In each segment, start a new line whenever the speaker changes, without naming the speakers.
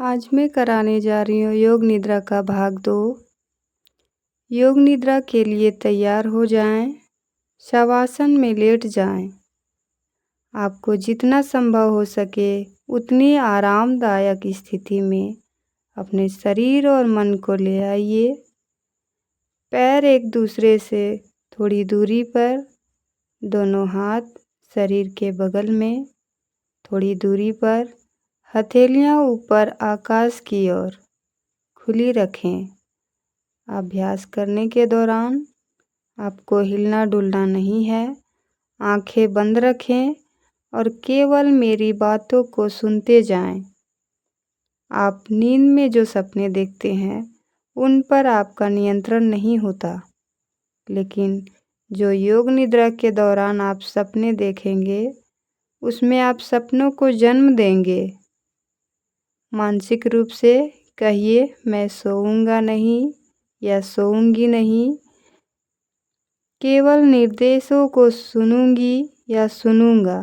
आज मैं कराने जा रही हूँ योग निद्रा का भाग 2। योग निद्रा के लिए तैयार हो जाएं। शवासन में लेट जाएं। आपको जितना संभव हो सके उतनी आरामदायक स्थिति में अपने शरीर और मन को ले आइए। पैर एक दूसरे से थोड़ी दूरी पर, दोनों हाथ शरीर के बगल में थोड़ी दूरी पर, हथेलियां ऊपर आकाश की ओर खुली रखें। अभ्यास करने के दौरान आपको हिलना डुलना नहीं है। आंखें बंद रखें और केवल मेरी बातों को सुनते जाएं। आप नींद में जो सपने देखते हैं उन पर आपका नियंत्रण नहीं होता, लेकिन जो योग निद्रा के दौरान आप सपने देखेंगे उसमें आप सपनों को जन्म देंगे। मानसिक रूप से कहिए, मैं सोऊंगा नहीं या सोऊंगी नहीं, केवल निर्देशों को सुनूंगी या सुनूंगा।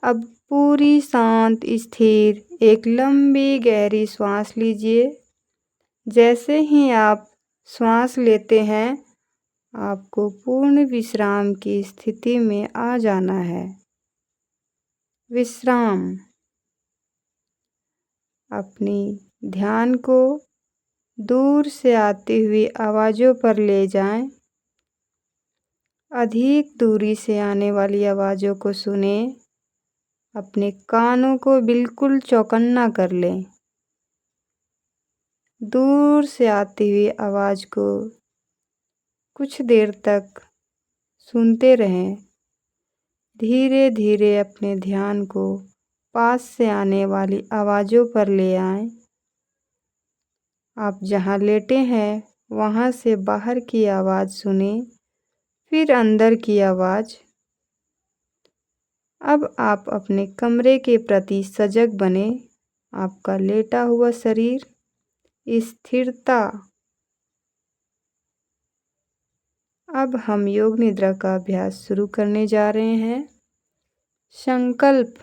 अब पूरी शांत स्थिर एक लंबी गहरी सांस लीजिए। जैसे ही आप श्वास लेते हैं आपको पूर्ण विश्राम की स्थिति में आ जाना है। विश्राम। अपनी ध्यान को दूर से आती हुई आवाज़ों पर ले जाएं। अधिक दूरी से आने वाली आवाज़ों को सुने। अपने कानों को बिल्कुल चौकन्ना कर लें। दूर से आती हुई आवाज़ को कुछ देर तक सुनते रहें। धीरे धीरे अपने ध्यान को पास से आने वाली आवाज़ों पर ले आएं। आप जहाँ लेटे हैं वहाँ से बाहर की आवाज़ सुने, फिर अंदर की आवाज़। अब आप अपने कमरे के प्रति सजग बने। आपका लेटा हुआ शरीर, स्थिरता। अब हम योग निद्रा का अभ्यास शुरू करने जा रहे हैं। संकल्प।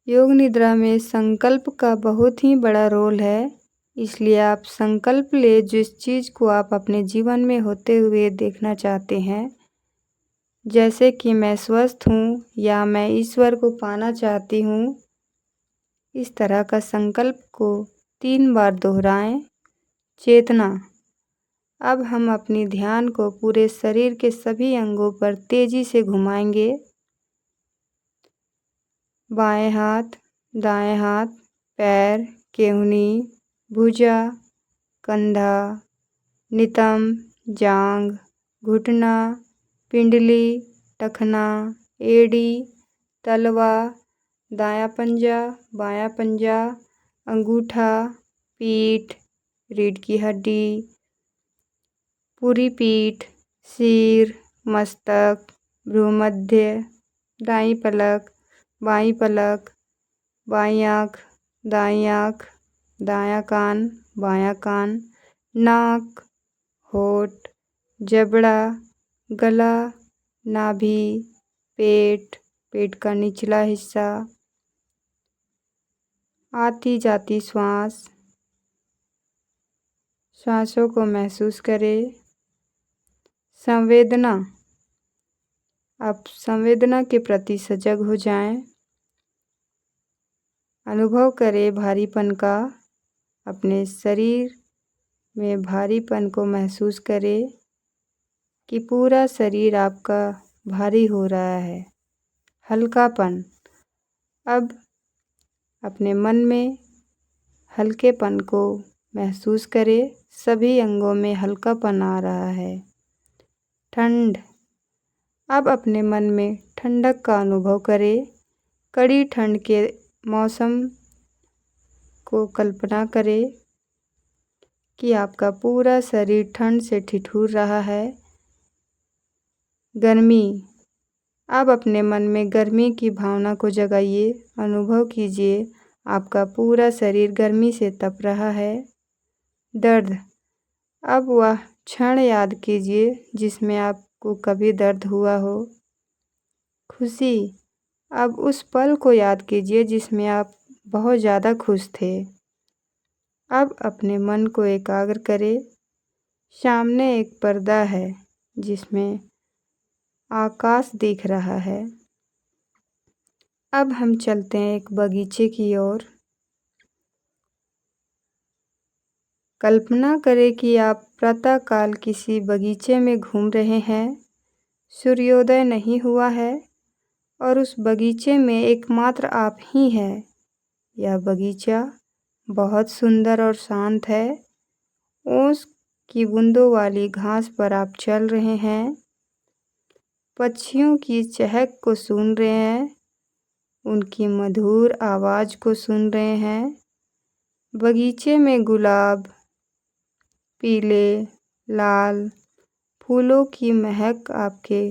योग निद्रा में संकल्प का बहुत ही बड़ा रोल है, इसलिए आप संकल्प ले जिस चीज़ को आप अपने जीवन में होते हुए देखना चाहते हैं। जैसे कि मैं स्वस्थ हूँ या मैं ईश्वर को पाना चाहती हूँ। इस तरह का संकल्प को 3 बार दोहराएं। चेतना। अब हम अपनी ध्यान को पूरे शरीर के सभी अंगों पर तेजी से घुमाएंगे। बाएं हाथ, दाएं हाथ, पैर, केहूनी, भुजा, कंधा, नितंब, जांघ, घुटना, पिंडली, टखना, एड़ी, तलवा, दायां पंजा, बायां पंजा, अंगूठा, पीठ, रीढ़ की हड्डी, पूरी पीठ, सिर, मस्तक, भ्रूमध्य, दाईं पलक, बाईं पलक, बाईं आँख, दाईं आँख, दायां कान, बायां कान, नाक, होठ, जबड़ा, गला, नाभि, पेट, पेट का निचला हिस्सा, आती जाती श्वास। सांसों को महसूस करें। संवेदना। आप संवेदना के प्रति सजग हो जाएं। अनुभव करें भारीपन का। अपने शरीर में भारीपन को महसूस करें कि पूरा शरीर आपका भारी हो रहा है। हल्कापन। अब अपने मन में हल्केपन को महसूस करें। सभी अंगों में हल्कापन आ रहा है। ठंड। अब अपने मन में ठंडक का अनुभव करें। कड़ी ठंड के मौसम को कल्पना करें कि आपका पूरा शरीर ठंड से ठिठुर रहा है। गर्मी। अब अपने मन में गर्मी की भावना को जगाइए। अनुभव कीजिए आपका पूरा शरीर गर्मी से तप रहा है। दर्द। अब वह क्षण याद कीजिए जिसमें आपको कभी दर्द हुआ हो। खुशी। अब उस पल को याद कीजिए जिसमें आप बहुत ज़्यादा खुश थे। अब अपने मन को एकाग्र करें। सामने एक पर्दा है जिसमें आकाश दिख रहा है। अब हम चलते हैं एक बगीचे की ओर। कल्पना करें कि आप प्रातःकाल किसी बगीचे में घूम रहे हैं। सूर्योदय नहीं हुआ है और उस बगीचे में एकमात्र आप ही हैं। यह बगीचा बहुत सुंदर और शांत है। ओस की बूंदों वाली घास पर आप चल रहे हैं। पक्षियों की चहक को सुन रहे हैं, उनकी मधुर आवाज़ को सुन रहे हैं। बगीचे में गुलाब, पीले, लाल फूलों की महक आपके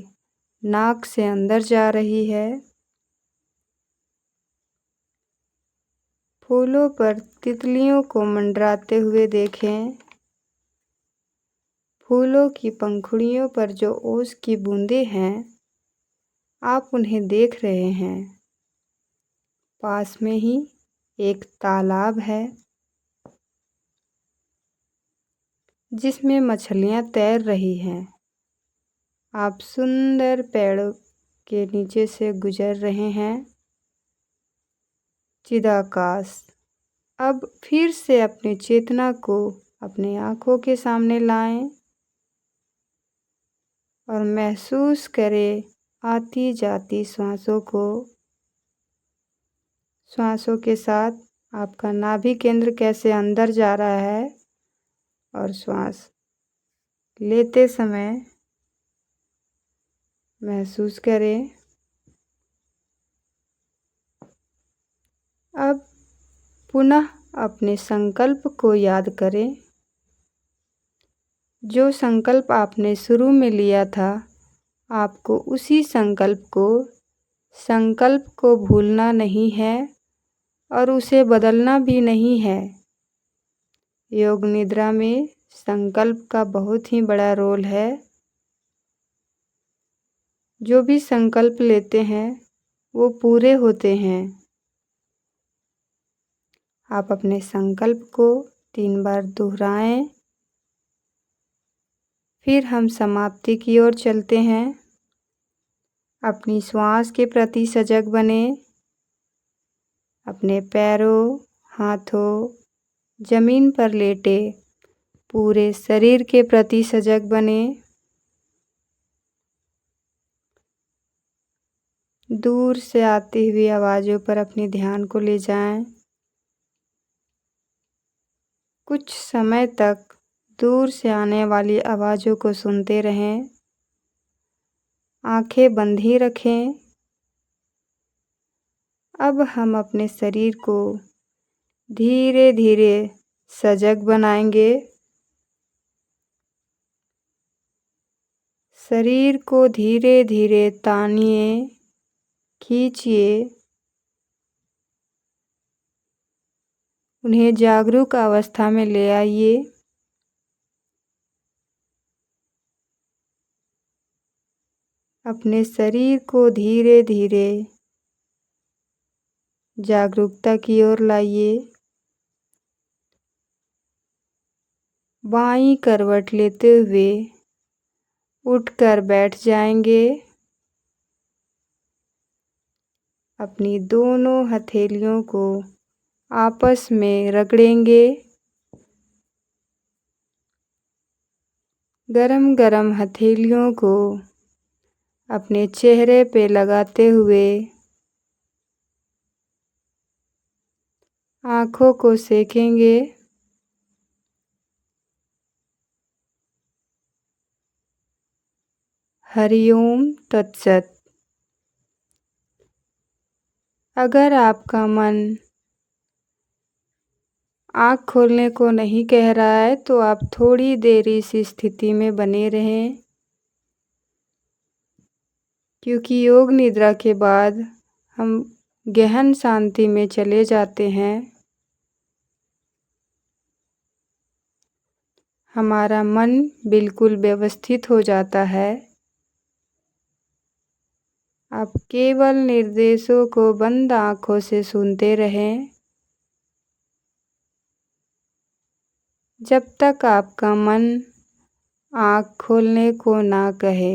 नाक से अंदर जा रही है। फूलों पर तितलियों को मंडराते हुए देखें। फूलों की पंखुड़ियों पर जो ओस की बूंदें हैं, आप उन्हें देख रहे हैं। पास में ही एक तालाब है जिसमें मछलियां तैर रही हैं। आप सुंदर पेड़ों के नीचे से गुजर रहे हैं। चिदाकाश। अब फिर से अपनी चेतना को अपनी आँखों के सामने लाएं और महसूस करें आती जाती सांसों को। सांसों के साथ आपका नाभि केंद्र कैसे अंदर जा रहा है और श्वास लेते समय महसूस करें। अब पुनः अपने संकल्प को याद करें। जो संकल्प आपने शुरू में लिया था, आपको उसी संकल्प को भूलना नहीं है और उसे बदलना भी नहीं है। योग निद्रा में संकल्प का बहुत ही बड़ा रोल है। जो भी संकल्प लेते हैं वो पूरे होते हैं। आप अपने संकल्प को 3 बार दोहराएं। फिर हम समाप्ति की ओर चलते हैं। अपनी श्वास के प्रति सजग बने। अपने पैरों, हाथों, जमीन पर लेटे पूरे शरीर के प्रति सजग बने। दूर से आती हुई आवाज़ों पर अपने ध्यान को ले जाएं। कुछ समय तक दूर से आने वाली आवाज़ों को सुनते रहें। आंखें बंद ही रखें। अब हम अपने शरीर को धीरे धीरे सजग बनाएंगे। शरीर को धीरे धीरे तानिए, खींचिए। उन्हें जागरूक अवस्था में ले आइए। अपने शरीर को धीरे धीरे जागरूकता की ओर लाइए। बाईं करवट लेते हुए उठकर बैठ जाएंगे। अपनी दोनों हथेलियों को आपस में रगड़ेंगे। गरम गरम हथेलियों को अपने चेहरे पे लगाते हुए आँखों को सेकेंगे। हरिओम तत्सत। अगर आपका मन आँख खोलने को नहीं कह रहा है तो आप थोड़ी देर इस स्थिति में बने रहें, क्योंकि योग निद्रा के बाद हम गहन शांति में चले जाते हैं। हमारा मन बिल्कुल व्यवस्थित हो जाता है। आप केवल निर्देशों को बंद आँखों से सुनते रहें। जब तक आपका मन आँख खोलने को ना कहे।